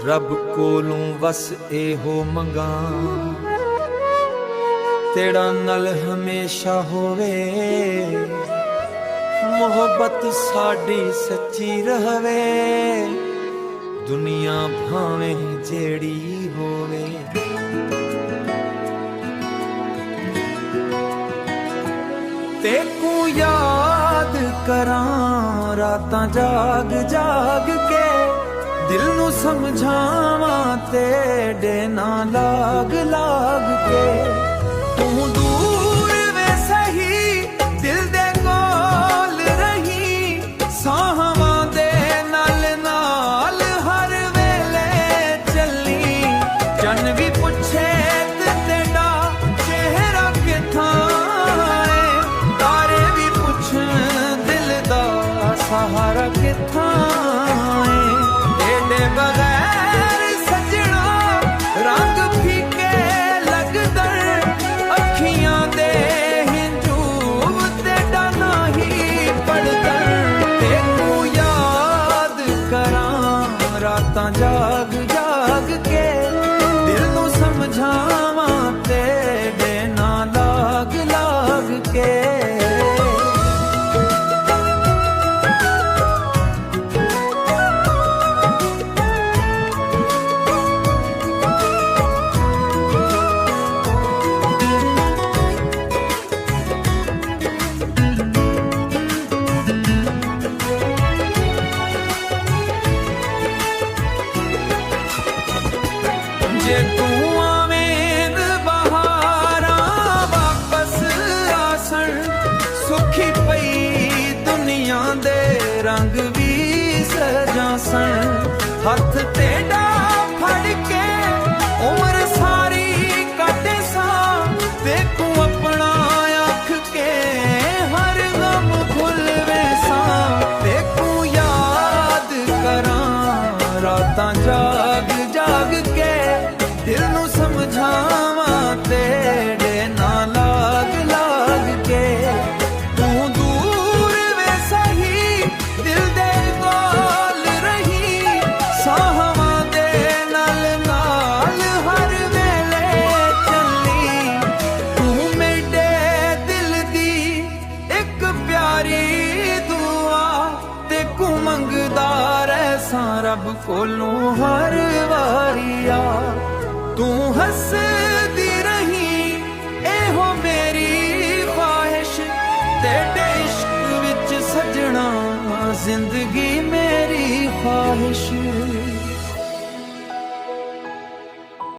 रब कोलों बस एहो मंगा तेरा नल हमेशा होवे, मोहब्बत साडी सच्ची रहवे, दुनिया भावें जेड़ी होवे। तेकू याद करां रातां जाग जाग के, दिल नू समझावां तेरे ना लाग लाग के। तू दूर वे सही दिल दे कोल रही, साहावां दे नाल नाल हर वेले चली। जन भी पुछे ते तेरा चेहरा कित्थां है, तारे भी पुछन दिल दा सहारा कित्थां है। तेरे बगैर सजना रंग फीके लगदा, अखियां दे हिंजूब तेरा नाही पड़दा। तेनू याद करां रातां जाग जाग के, दिल नू समझावां तेरे ना लाग लाग के। जे तू आवें बहारां वापस आसन, सुखी पई दुनिया दे रंग भी सजासन। हथ तेरा फड़ के उम्र सारी काटे सा, देखू अपना आँख के हर गम भुलवे सा। देखू याद करां रातां जाग जाग के, दिल नू समझावां तेरे ना लाग लाग के। तू दूर वे सही दिल दे कोल रही, साहावां दे नाल नाल हर वेले चली। तू मेरे दिल दी एक प्यारी दुआ, तेकू मंगदा रहसां रब कोलों हर वारिया। तू हसदी रही एहो मेरी ख्वाहिश, तेरे इश्क विच सजना जिंदगी में